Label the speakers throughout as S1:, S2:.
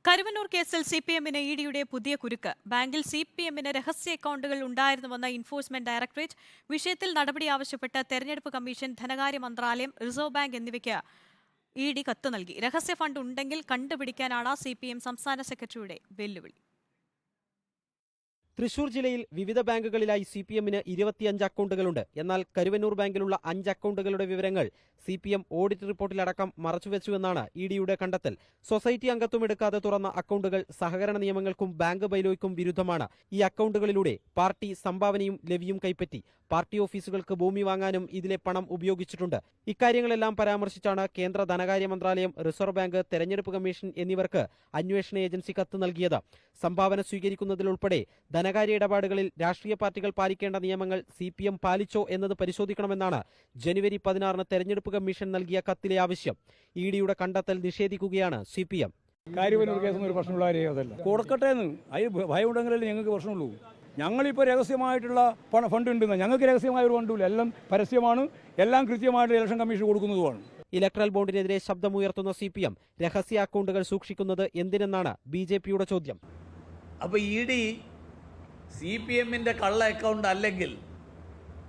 S1: കരുവന്നൂർ കേസിൽ സിപിഎമ്മിന് ഇഡിയുടെ പുതിയ കുരുക്ക്. ബാങ്കിൽ സിപിഎമ്മിന് രഹസ്യ അക്കൗണ്ടുകൾ ഉണ്ടായിരുന്നുവെന്ന എൻഫോഴ്സ്മെന്റ് ഡയറക്ടറേറ്റ്. വിഷയത്തിൽ നടപടി ആവശ്യപ്പെട്ട് തെരഞ്ഞെടുപ്പ് കമ്മീഷൻ, ധനകാര്യ മന്ത്രാലയം, റിസർവ് ബാങ്ക് എന്നിവയ്ക്ക് ഇഡി കത്ത് നൽകി. രഹസ്യ ഫണ്ട് ഉണ്ടെങ്കിൽ കണ്ടുപിടിക്കാനാണ് സിപിഎം സംസ്ഥാന സെക്രട്ടറിയുടെ വെല്ലുവിളി.
S2: തൃശൂർ ജില്ലയിൽ വിവിധ ബാങ്കുകളിലായി സിപിഎമ്മിന് 25 അക്കൗണ്ടുകളുണ്ട്. എന്നാൽ കരുവന്നൂർ ബാങ്കിലുള്ള 5 അക്കൗണ്ടുകളുടെ വിവരങ്ങൾ സിപിഎം ഓഡിറ്റ് റിപ്പോർട്ടിലടക്കം മറച്ചുവെച്ചുവെന്നാണ് ഇഡിയുടെ കണ്ടെത്തൽ. സൊസൈറ്റി അംഗത്വം എടുക്കാതെ തുറന്ന അക്കൗണ്ടുകൾ സഹകരണ നിയമങ്ങൾക്കും ബാങ്ക് ബൈലോയ്ക്കും വിരുദ്ധമാണ്. ഈ അക്കൗണ്ടുകളിലൂടെ പാർട്ടി സംഭാവനയും ലെവിയും കൈപ്പറ്റി. പാർട്ടി ഓഫീസുകൾക്ക് ഭൂമി വാങ്ങാനും ഇതിലെ പണം ഉപയോഗിച്ചിട്ടുണ്ട്. ഇക്കാര്യങ്ങളെല്ലാം പരാമർശിച്ചാണ് കേന്ദ്ര ധനകാര്യ മന്ത്രാലയം, റിസർവ് ബാങ്ക്, തെരഞ്ഞെടുപ്പ് കമ്മീഷൻ എന്നിവർക്ക് അന്വേഷണ ഏജൻസി കത്ത് നൽകിയത്. സംഭാവന സ്വീകരിക്കുന്നതിലുൾപ്പെടെ ധനകാര്യ ഇടപാടുകളിൽ രാഷ്ട്രീയ പാർട്ടികൾ പാലിക്കേണ്ട നിയമങ്ങൾ സിപിഎം പാലിച്ചോ എന്നത് പരിശോധിക്കണമെന്നാണ് ജനുവരി 16 തെരഞ്ഞെടുപ്പ് കമ്മീഷൻ നൽകിയ കത്തിലെ ആവശ്യം. ഇഡിയുടെ കണ്ടെത്തൽ നിഷേധിക്കുകയാണ് സിപിഎം.
S3: കാര്യവന്നൂർ കേസൊന്നും ഒരു പ്രശ്നമുള്ള കാര്യമല്ല. കൊടുക്കട്ടെ എന്ന് ഭയമുണ്ടെങ്കിലല്ലേ ഞങ്ങൾക്ക് പ്രശ്നമുള്ളൂ. ഞങ്ങളിപ്പോൾ രഹസ്യമായിട്ടുള്ള ഫണ്ട് ഉണ്ടെന്ന്, ഞങ്ങൾക്ക് രഹസ്യമായ ഒരു ഫണ്ടുമില്ല. എല്ലാം പരസ്യമാണ്, എല്ലാം കൃത്യമായിട്ട് ഇലക്ഷൻ കമ്മീഷൻ കൊടുക്കുന്നതുമാണ്.
S2: ഇലക്ട്രൽ ബോണ്ടിനെതിരെ ശബ്ദമുയർത്തുന്ന സിപിഎം രഹസ്യ അക്കൗണ്ടുകൾ സൂക്ഷിക്കുന്നത് എന്തിനെന്നാണ് ബിജെപിയുടെ ചോദ്യം.
S4: അപ്പോൾ ഇഡി സിപിഎമ്മിൻ്റെ കള്ള അക്കൗണ്ട് അല്ലെങ്കിൽ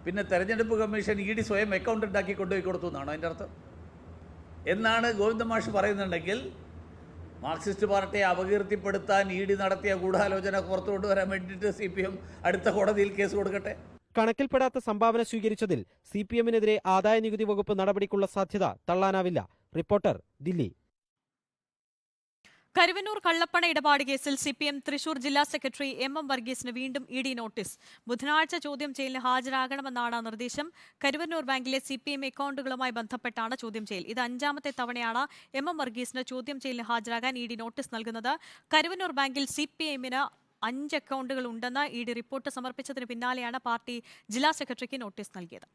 S4: പിന്നെ തെരഞ്ഞെടുപ്പ് കമ്മീഷൻ ഇഡി സ്വയം അക്കൗണ്ട് ഉണ്ടാക്കി കൊണ്ടുപോയി കൊടുത്തു എന്നാണോ അതിൻ്റെ അർത്ഥം? എന്നാണ് ഗോവിന്ദ മാഷ് പറയുന്നുണ്ടെങ്കിൽ മാർക്സിസ്റ്റ് പാർട്ടിയെ അപകീർത്തിപ്പെടുത്താൻ ഇഡി നടത്തിയ ഗൂഢാലോചന പുറത്തു കൊണ്ടുവരാൻ വേണ്ടിയിട്ട് സിപിഎം അടുത്ത കോടതിയിൽ കേസ് കൊടുക്കട്ടെ.
S2: കണക്കിൽപ്പെടാത്ത സംഭാവന സ്വീകരിച്ചതിൽ സിപിഎമ്മിനെതിരെ ആദായനികുതി വകുപ്പ് നടപടിക്കുള്ള സാധ്യത തള്ളാനാവില്ല. റിപ്പോർട്ടർ, ദില്ലി.
S1: കരുവന്നൂർ കള്ളപ്പണ ഇടപാട് കേസിൽ സിപിഎം തൃശൂർ ജില്ലാ സെക്രട്ടറി എം വർഗീസിന് വീണ്ടും ഇഡി നോട്ടീസ്. ബുധനാഴ്ച ചോദ്യം ചെയ്യലിന് ഹാജരാകണമെന്നാണ് നിർദ്ദേശം. കരുവന്നൂർ ബാങ്കിലെ സിപിഎം അക്കൗണ്ടുകളുമായി ബന്ധപ്പെട്ടാണ് ചോദ്യം ചെയ്യൽ. ഇത് 5ാമത്തെ തവണയാണ് എം വർഗീസിന് ചോദ്യം ചെയ്യലിന് ഹാജരാകാൻ ഇഡി നോട്ടീസ് നൽകുന്നത്. കരുവന്നൂർ ബാങ്കിൽ സിപിഎമ്മിന് 5 അക്കൗണ്ടുകൾ ഉണ്ടെന്ന് ഇഡി റിപ്പോർട്ട് സമർപ്പിച്ചതിന് പിന്നാലെയാണ് പാർട്ടി ജില്ലാ സെക്രട്ടറിക്ക് നോട്ടീസ് നൽകിയത്.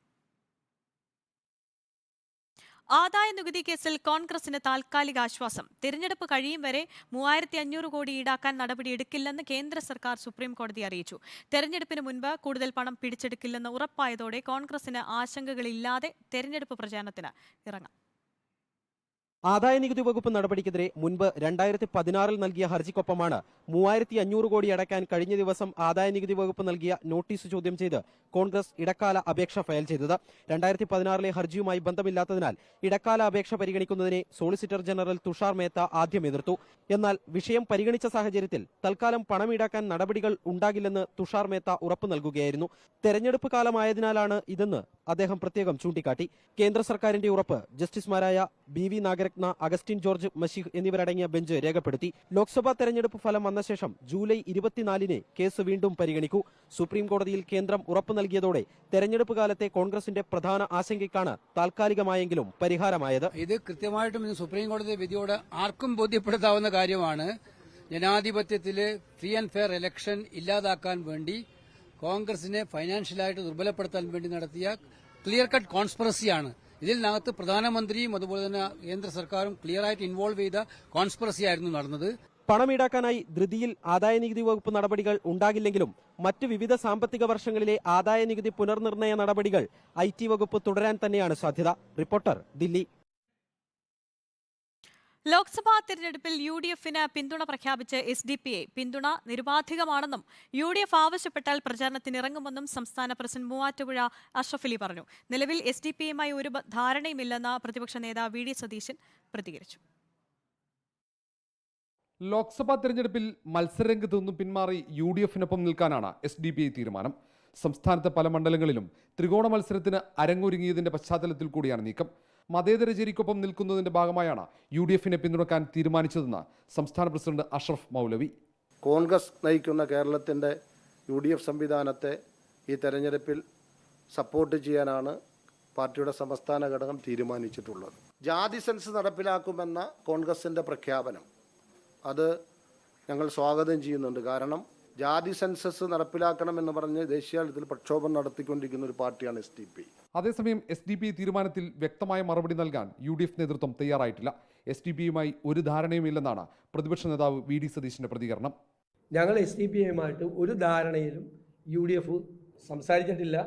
S1: ആദായ നികുതി കേസിൽ കോൺഗ്രസിന് താൽക്കാലിക ആശ്വാസം. തിരഞ്ഞെടുപ്പ് കഴിയും വരെ 3500 കോടി ഈടാക്കാൻ നടപടിയെടുക്കില്ലെന്ന് കേന്ദ്ര സർക്കാർ സുപ്രീം കോടതി അറിയിച്ചു. തെരഞ്ഞെടുപ്പിന് മുൻപ് കൂടുതൽ പണം പിടിച്ചെടുക്കില്ലെന്ന് ഉറപ്പായതോടെ കോൺഗ്രസിന് ആശങ്കകളില്ലാതെ തെരഞ്ഞെടുപ്പ് പ്രചാരണത്തിന് ഇറങ്ങാം.
S2: ആദായനികുതി വകുപ്പ് നടപടിക്കെതിരെ മുൻപ് 2016 നൽകിയ ഹർജിക്കൊപ്പമാണ് 3500 കോടി അടയ്ക്കാൻ കഴിഞ്ഞ ദിവസം ആദായനികുതി വകുപ്പ് നൽകിയ നോട്ടീസ് ചോദ്യം ചെയ്ത് കോൺഗ്രസ് ഇടക്കാല അപേക്ഷ ഫയൽ ചെയ്തത്. 2016 ഹർജിയുമായി ബന്ധമില്ലാത്തതിനാൽ ഇടക്കാല അപേക്ഷ പരിഗണിക്കുന്നതിനെ സോളിസിറ്റർ ജനറൽ തുഷാർ മേത്ത ആദ്യം എതിർത്തു. എന്നാൽ വിഷയം പരിഗണിച്ച സാഹചര്യത്തിൽ തൽക്കാലം പണം ഈടാക്കാൻ നടപടികൾ ഉണ്ടാകില്ലെന്ന് തുഷാർ മേത്ത ഉറപ്പു നൽകുകയായിരുന്നു. തെരഞ്ഞെടുപ്പ് കാലമായതിനാലാണ് ഇതെന്ന് അദ്ദേഹം പ്രത്യേകം ചൂണ്ടിക്കാട്ടി. കേന്ദ്ര സർക്കാരിന്റെ ഉറപ്പ് ജസ്റ്റിസുമാരായ BV നാഗരത്ന, അഗസ്റ്റിൻ ജോർജ് മഷീഹ് എന്നിവരടങ്ങിയ ബെഞ്ച് രേഖപ്പെടുത്തി. ലോക്സഭാ തെരഞ്ഞെടുപ്പ് ഫലം വന്ന ശേഷം ജൂലൈ 24 കേസ് വീണ്ടും പരിഗണിക്കൂ. സുപ്രീം കോടതിയിൽ കേന്ദ്രം ഉറപ്പു നൽകിയതോടെ തെരഞ്ഞെടുപ്പ് കാലത്തെ കോൺഗ്രസിന്റെ പ്രധാന ആശങ്കയ്ക്കാണ് താൽക്കാലികമായെങ്കിലും പരിഹാരമായത്.
S5: ഇത് കൃത്യമായിട്ടും സുപ്രീം കോടതി വിധിയോട് ആർക്കും ബോധ്യപ്പെടുത്താവുന്ന കാര്യമാണ്. ജനാധിപത്യത്തിലെ ഫ്രീ ആൻഡ് ഫെയർ ഇലക്ഷൻ ഇല്ലാതാക്കാൻ വേണ്ടി കോൺഗ്രസിനെ ഫൈനാൻഷ്യലായിട്ട് ദുർബലപ്പെടുത്താൻ വേണ്ടി നടത്തിയ ക്ലിയർ കട്ട് കോൺസ്പിറസിയാണ്. ഇതിനകത്ത് പ്രധാനമന്ത്രിയും അതുപോലെ തന്നെ കേന്ദ്ര സർക്കാരും ക്ലിയറായിട്ട് ഇൻവോൾവ് ചെയ്ത കോൺസ്പിറസി ആയിരുന്നു നടന്നത്.
S2: പണം ഈടാക്കാനായി ധൃതിയിൽ ആദായനികുതി വകുപ്പ് നടപടികൾ ഉണ്ടാകില്ലെങ്കിലും മറ്റ് വിവിധ സാമ്പത്തിക വർഷങ്ങളിലെ ആദായനികുതി പുനർനിർണയ നടപടികൾ IT വകുപ്പ് തുടരാൻ തന്നെയാണ് സാധ്യത. റിപ്പോർട്ടർ, ദില്ലി.
S1: ലോക്സഭാ തെരഞ്ഞെടുപ്പിൽ UDFന് പിന്തുണ പ്രഖ്യാപിച്ച് SDPI. പിന്തുണ നിരുപാധികമാണെന്നും UDF ആവശ്യപ്പെട്ടാൽ പ്രചാരണത്തിനിറങ്ങുമെന്നും സംസ്ഥാന പ്രസിഡന്റ് മൂവാറ്റുപുഴ അഷ്റഫ് അലി പറഞ്ഞു. നിലവിൽ SDPIയുമായി ഒരു ധാരണയുമില്ലെന്ന് പ്രതിപക്ഷ നേതാവ് VD സതീശൻ പ്രതികരിച്ചു.
S6: ലോക്സഭാ തെരഞ്ഞെടുപ്പിൽ മത്സരരംഗത്തു നിന്നും പിന്മാറി UDFനൊപ്പം നിൽക്കാനാണ് SDPI തീരുമാനം. സംസ്ഥാനത്തെ പല മണ്ഡലങ്ങളിലും ത്രികോണ മത്സരത്തിന് അരങ്ങൊരുങ്ങിയതിന്റെ പശ്ചാത്തലത്തിൽ കൂടിയാണ് നീക്കം. മതേതര ചേരിക്കൊപ്പം നിൽക്കുന്നതിന്റെ ഭാഗമായാണ് UDFനെ പിന്തുണക്കാൻ തീരുമാനിച്ചതെന്ന് സംസ്ഥാന പ്രസിഡന്റ് അഷ്റഫ് മൗലവി.
S7: കോൺഗ്രസ് നയിക്കുന്ന കേരളത്തിൻ്റെ UDF സംവിധാനത്തെ ഈ തെരഞ്ഞെടുപ്പിൽ സപ്പോർട്ട് ചെയ്യാനാണ് പാർട്ടിയുടെ സംസ്ഥാന ഘടകം തീരുമാനിച്ചിട്ടുള്ളത്. ജാതി സെൻസ് നടപ്പിലാക്കുമെന്ന കോൺഗ്രസിൻ്റെ പ്രഖ്യാപനം അത് ഞങ്ങൾ സ്വാഗതം ചെയ്യുന്നുണ്ട്. കാരണം ജാതി സെൻസസ് നടപ്പിലാക്കണമെന്ന് പറഞ്ഞ് ദേശീയതലത്തിൽ പ്രക്ഷോഭം നടത്തിക്കൊണ്ടിരിക്കുന്ന ഒരു പാർട്ടിയാണ് SDPI.
S6: അതേസമയം SDPI തീരുമാനത്തിൽ വ്യക്തമായ മറുപടി നൽകാൻ UDF നേതൃത്വം തയ്യാറായിട്ടില്ല. SDPIയുമായി ഒരു ധാരണയുമില്ലെന്നാണ് പ്രതിപക്ഷ നേതാവ് VD സതീശന്റെ പ്രതികരണം.
S8: ഞങ്ങൾ SDPIയുമായിട്ട് ഒരു ധാരണയിലും UDF സംസാരിച്ചിട്ടില്ല.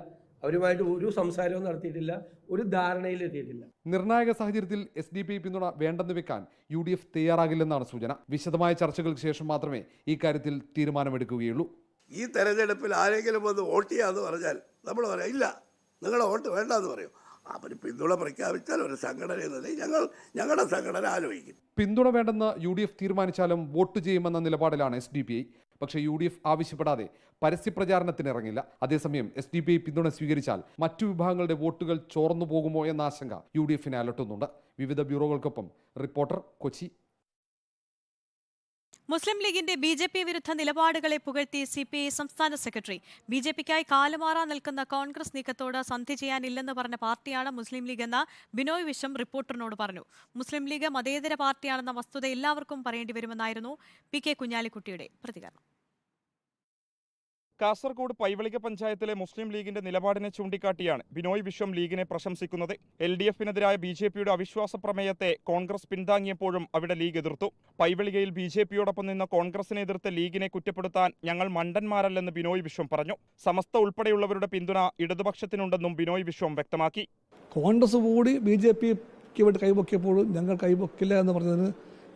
S8: അവരുമായിട്ട് ഒരു സംസാരവും നടത്തിയിട്ടില്ല, ഒരു ധാരണയിലെത്തിയിട്ടില്ല.
S6: നിർണായക സാഹചര്യത്തിൽ SDPI പിന്തുണ വേണ്ടെന്ന് വെക്കാൻ UDF തയ്യാറാകില്ലെന്നാണ് സൂചന. വിശദമായ ചർച്ചകൾക്ക് ശേഷം മാത്രമേ ഇക്കാര്യത്തിൽ തീരുമാനമെടുക്കുകയുള്ളൂ.
S9: ഈ തെരഞ്ഞെടുപ്പിൽ ആരെങ്കിലും വന്ന് വോട്ട് ചെയ്യാമെന്ന് പറഞ്ഞാൽ നമ്മൾ പറയാം ഇല്ല, നിങ്ങളുടെ വോട്ട് വേണ്ടെന്ന് പറയും. അവർ പിന്തുണ പ്രഖ്യാപിച്ചാൽ ഒരു സംഘടന എന്നതിൽ ഞങ്ങളുടെ സംഘടന ആലോചിക്കും.
S6: പിന്തുണ വേണ്ടെന്ന് UDF തീരുമാനിച്ചാലും വോട്ട് ചെയ്യുമെന്ന നിലപാടിലാണ് SDPI. പക്ഷേ UDF ആവശ്യപ്പെടാതെ പരസ്യപ്രചാരണത്തിനിറങ്ങില്ല. അതേസമയം SDPI പിന്തുണ സ്വീകരിച്ചാൽ മറ്റു വിഭാഗങ്ങളുടെ വോട്ടുകൾ ചോർന്നു പോകുമോ എന്ന ആശങ്ക UDFനെ അലട്ടുന്നുണ്ട്. വിവിധ ബ്യൂറോകൾക്കൊപ്പം റിപ്പോർട്ടർ, കൊച്ചി.
S1: മുസ്ലിം ലീഗിന്റെ BJP വിരുദ്ധ നിലപാടുകളെ പുകഴ്ത്തി CPI സംസ്ഥാന സെക്രട്ടറി. BJPക്കായി കാലുമാറാൻ നിൽക്കുന്ന കോൺഗ്രസ് നീക്കത്തോട് സന്ധി ചെയ്യാനില്ലെന്ന് പറഞ്ഞ പാർട്ടിയാണ് മുസ്ലിം ലീഗ് എന്ന് ബിനോയ് വിശ്വം റിപ്പോർട്ടറിനോട് പറഞ്ഞു. മുസ്ലിം ലീഗ് മതേതര പാർട്ടിയാണെന്ന വസ്തുത എല്ലാവർക്കും പറയേണ്ടി വരുമെന്നായിരുന്നു PK കുഞ്ഞാലിക്കുട്ടിയുടെ പ്രതികരണം.
S10: കാസർഗോഡ് പൈവളിക പഞ്ചായത്തിലെ മുസ്ലിം ലീഗിന്റെ നിലപാടിനെ ചൂണ്ടിക്കാട്ടിയാണ് ബിനോയ് വിശ്വം ലീഗിനെ പ്രശംസിക്കുന്നത്. LDFനെതിരായ BJPയുടെ അവിശ്വാസ പ്രമേയത്തെ കോൺഗ്രസ് പിന്താങ്ങിയപ്പോഴും അവിടെ ലീഗ് എതിർത്തു. പൈവളികയിൽ BJPയോടൊപ്പം നിന്ന കോൺഗ്രസിനെ എതിർത്ത് ലീഗിനെ കുറ്റപ്പെടുത്താൻ ഞങ്ങൾ മണ്ടന്മാരല്ലെന്ന് ബിനോയ് വിശ്വം പറഞ്ഞു. സമസ്ത ഉൾപ്പെടെയുള്ളവരുടെ പിന്തുണ ഇടതുപക്ഷത്തിനുണ്ടെന്നും ബിനോയ് വിശ്വം വ്യക്തമാക്കി.
S11: കോൺഗ്രസ് കൂടി BJPക്ക് വേണ്ടി കൈപൊക്കിയപ്പോഴും ഞങ്ങൾ കൈപൊക്കില്ല എന്ന് പറഞ്ഞതിന്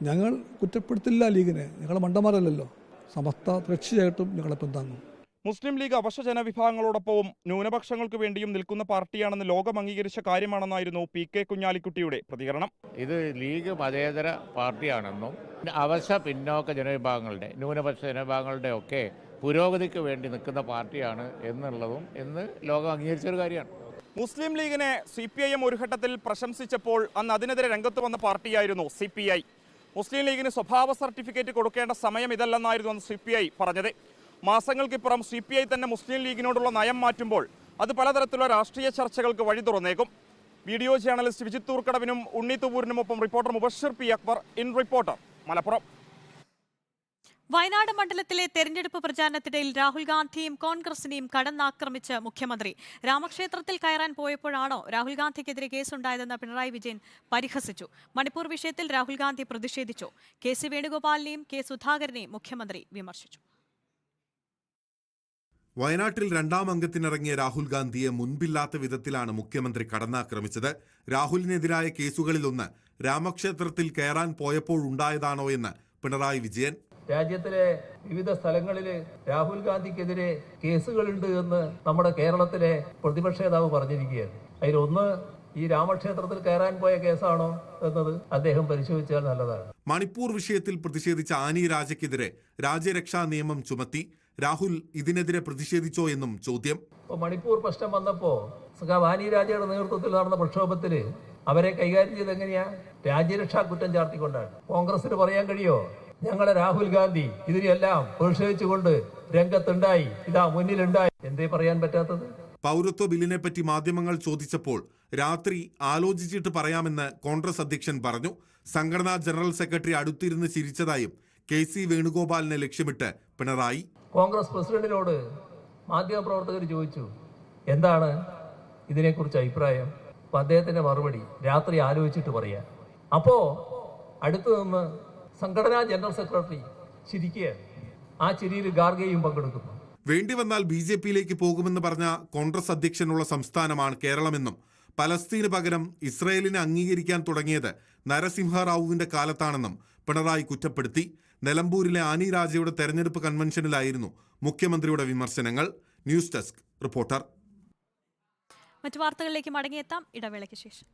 S11: ഞങ്ങൾ കുറ്റപ്പെടുത്തില്ല ലീഗിനെ. ഞങ്ങൾ മണ്ടന്മാരല്ലല്ലോ. സമസ്ത തീർച്ചയായിട്ടും ഞങ്ങളെ പിന്താങ്ങും.
S10: മുസ്ലിം ലീഗ് അവശ ജനവിഭാഗങ്ങളോടൊപ്പവും ന്യൂനപക്ഷങ്ങൾക്ക് വേണ്ടിയും നിൽക്കുന്ന പാർട്ടിയാണെന്ന് ലോകം അംഗീകരിച്ച കാര്യമാണെന്നായിരുന്നു PK കുഞ്ഞാലിക്കുട്ടിയുടെ പ്രതികരണം.
S12: ഇത് ലീഗ് മതേതര പാർട്ടിയാണെന്നും അവശ പിന്നോക്ക ജനവിഭാഗങ്ങളുടെ ന്യൂനപക്ഷ ജനവിഭാഗങ്ങളുടെ ഒക്കെ പുരോഗതിക്ക് വേണ്ടി നിൽക്കുന്ന പാർട്ടിയാണ് എന്നുള്ളതും ഇന്ന് ലോകം അംഗീകരിച്ചൊരു കാര്യമാണ്.
S10: മുസ്ലിം ലീഗിനെ CPIM ഒരു ഘട്ടത്തിൽ പ്രശംസിച്ചപ്പോൾ അന്ന് അതിനെതിരെ രംഗത്ത് വന്ന പാർട്ടിയായിരുന്നു CPI. മുസ്ലിം ലീഗിന് സ്വഭാവ സർട്ടിഫിക്കറ്റ് കൊടുക്കേണ്ട സമയം ഇതല്ലെന്നായിരുന്നു അന്ന് CPI പറഞ്ഞത്. മാസങ്ങൾക്കിപ്പുറം CPI തന്നെ മുസ്ലിം ലീഗിനോടുള്ള നയം മാറ്റുമ്പോൾ അത് പലതരത്തിലുള്ള രാഷ്ട്രീയ ചർച്ചകൾക്ക് വഴി തുറന്നേക്കും. വീഡിയോ ജേർണലിസ്റ്റ് വിജിത് തൂർക്കടവിനും ഉണ്ണി തുവൂരിനുമൊപ്പം reporter Mubashir P. Akbar, in reporter, Malappuram.
S1: Wayanad മണ്ഡലത്തിലെ തെരഞ്ഞെടുപ്പ് പ്രചാരണത്തിനിടയിൽ രാഹുൽ ഗാന്ധിയും കോൺഗ്രസിനെയും കടന്നാക്രമിച്ച് മുഖ്യമന്ത്രി. രാമക്ഷേത്രത്തിൽ കയറാൻ പോയപ്പോഴാണോ രാഹുൽ ഗാന്ധിക്കെതിരെ കേസുണ്ടായതെന്ന് പിണറായി വിജയൻ പരിഹസിച്ചു. മണിപ്പൂർ വിഷയത്തിൽ രാഹുൽ ഗാന്ധി പ്രതിഷേധിച്ചു. KC വേണുഗോപാലിനെയും K. സുധാകരനെയും മുഖ്യമന്ത്രി വിമർശിച്ചു.
S13: വയനാട്ടിൽ രണ്ടാം അംഗത്തിനിറങ്ങിയ രാഹുൽ ഗാന്ധിയെ മുൻപില്ലാത്ത വിധത്തിലാണ് മുഖ്യമന്ത്രി കടന്നാക്രമിച്ചത്. രാഹുലിനെതിരായ കേസുകളിലൊന്ന് രാമക്ഷേത്രത്തിൽ കയറാൻ പോയപ്പോഴുണ്ടായതാണോ എന്ന് പിണറായി വിജയൻ.
S8: രാജ്യത്തിലെ വിവിധ സ്ഥലങ്ങളിൽ രാഹുൽ ഗാന്ധിക്കെതിരെ കേസുകളുണ്ട് എന്ന് നമ്മുടെ കേരളത്തിലെ പ്രതിപക്ഷ നേതാവ് പറഞ്ഞിരിക്കുകയാണ്. അതിലൊന്ന് ഈ രാമക്ഷേത്രത്തിൽ കയറാൻ പോയ കേസാണോ എന്നത് അദ്ദേഹം പരിശോധിച്ചാൽ നല്ലതാണ്.
S13: മണിപ്പൂർ വിഷയത്തിൽ പ്രതിഷേധിച്ച ആനി രാജയ്ക്കെതിരെ രാജ്യരക്ഷാ നിയമം ചുമത്തി. രാഹുൽ ഇതിനെതിരെ പ്രതിഷേധിച്ചോ എന്നും ചോദ്യം.
S8: മണിപ്പൂർ പ്രശ്നം വന്നപ്പോ ആനി രാജയുടെ നേതൃത്വത്തിൽ നടന്ന പ്രക്ഷോഭത്തിൽ അവരെ കൈകാര്യം ചെയ്ത് എങ്ങനെയാ? രാജ്യരക്ഷാ കുറ്റം ചാർത്തിക്കൊണ്ടാണ്. കോൺഗ്രസിന് പറയാൻ കഴിയോ ഞങ്ങളെ രാഹുൽ ഗാന്ധി ഇതിനെല്ലാം പ്രതിഷേധിച്ചുകൊണ്ട് രംഗത്തുണ്ടായി, ഇതാ മുന്നിലുണ്ടായി? എന്തേ പറയാൻ പറ്റാത്തത്?
S13: പൗരത്വ ബില്ലിനെ പറ്റി മാധ്യമങ്ങൾ ചോദിച്ചപ്പോൾ രാത്രി ആലോചിച്ചിട്ട് പറയാമെന്ന് കോൺഗ്രസ് അധ്യക്ഷൻ പറഞ്ഞു. സംഘടനാ ജനറൽ സെക്രട്ടറി അടുത്തിരുന്ന് ചിരിച്ചതായും KC വേണുഗോപാലിനെ ലക്ഷ്യമിട്ട് പിണറായി.
S8: കോൺഗ്രസ് പ്രസിഡന്റിനോട് മാധ്യമപ്രവർത്തകർ ചോദിച്ചു എന്താണ് ഇതിനെക്കുറിച്ച് അഭിപ്രായം. അപ്പൊ അദ്ദേഹത്തിന്റെ മറുപടി രാത്രി ആലോചിച്ചിട്ട് പറയാം. അപ്പോ അടുത്തു നിന്ന് സംഘടനാ ജനറൽ സെക്രട്ടറി ചിരിക്കുകയാണ്. ആ ചിരിയിൽ ഗാർഗയും പങ്കെടുക്കുന്നു.
S13: വേണ്ടിവന്നാൽ BJPയിലേക്ക് പോകുമെന്ന് പറഞ്ഞ കോൺഗ്രസ് അധ്യക്ഷനുള്ള സംസ്ഥാനമാണ് കേരളമെന്നും പലസ്തീന് പകരം ഇസ്രയേലിനെ അംഗീകരിക്കാൻ തുടങ്ങിയത് നരസിംഹറാവുവിന്റെ കാലത്താണെന്നും പിണറായി കുറ്റപ്പെടുത്തി. നിലമ്പൂരിലെ ആനി രാജയുടെ തെരഞ്ഞെടുപ്പ് കൺവെൻഷനിലായിരുന്നു മുഖ്യമന്ത്രിയുടെ വിമർശനങ്ങൾ. News desk reporter.
S1: മറ്റു വാർത്തകളിലേക്ക് മടങ്ങിയെത്താം ഇടവേളയ്ക്ക് ശേഷം.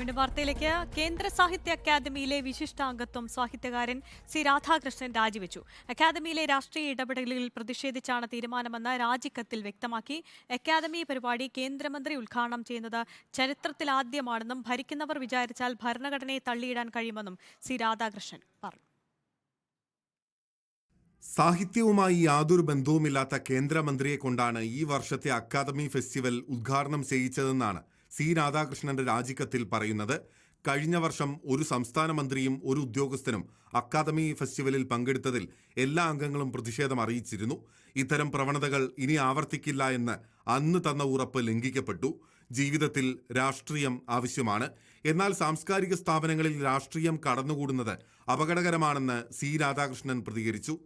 S1: വീണ്ടും വാർത്തയിലേക്ക്. കേന്ദ്ര സാഹിത്യ അക്കാദമിയിലെ വിശിഷ്ടാംഗത്വം സാഹിത്യകാരൻ സി രാധാകൃഷ്ണൻ രാജിവെച്ചു. അക്കാദമിയിലെ രാഷ്ട്രീയ ഇടപെടലുകളിൽ പ്രതിഷേധിച്ചാണ് തീരുമാനമെന്ന് രാജിക്കത്തിൽ വ്യക്തമാക്കി. അക്കാദമി പരിപാടി കേന്ദ്രമന്ത്രി ഉദ്ഘാടനം ചെയ്യുന്നത് ചരിത്രത്തിലാദ്യമാണെന്നും ഭരിക്കുന്നവർ വിചാരിച്ചാൽ ഭരണഘടനയെ തള്ളിയിടാൻ കഴിയുമെന്നും സി രാധാകൃഷ്ണൻ പറഞ്ഞു.
S13: സാഹിത്യവുമായി യാതൊരു ബന്ധവുമില്ലാത്ത കേന്ദ്രമന്ത്രിയെ കൊണ്ടാണ് ഈ വർഷത്തെ അക്കാദമി ഫെസ്റ്റിവൽ ഉദ്ഘാടനം ചെയ്യിച്ചതെന്നാണ് സി രാധാകൃഷ്ണന്റെ രാജിക്കത്തിൽ പറയുന്നത്. കഴിഞ്ഞ വർഷം ഒരു സംസ്ഥാന മന്ത്രിയും ഒരു ഉദ്യോഗസ്ഥനും അക്കാദമി ഫെസ്റ്റിവലിൽ പങ്കെടുത്തതിൽ എല്ലാ അംഗങ്ങളും പ്രതിഷേധം അറിയിച്ചിരുന്നു. ഇത്തരം പ്രവണതകൾ ഇനി ആവർത്തിക്കില്ല എന്ന് അന്ന് തന്ന ഉറപ്പ് ലംഘിക്കപ്പെട്ടു. ജീവിതത്തിൽ രാഷ്ട്രീയം ആവശ്യമാണ്, എന്നാൽ സാംസ്കാരിക സ്ഥാപനങ്ങളിൽ രാഷ്ട്രീയം കടന്നുകൂടുന്നത് അപകടകരമാണെന്ന് സി രാധാകൃഷ്ണൻ പ്രതികരിച്ചു.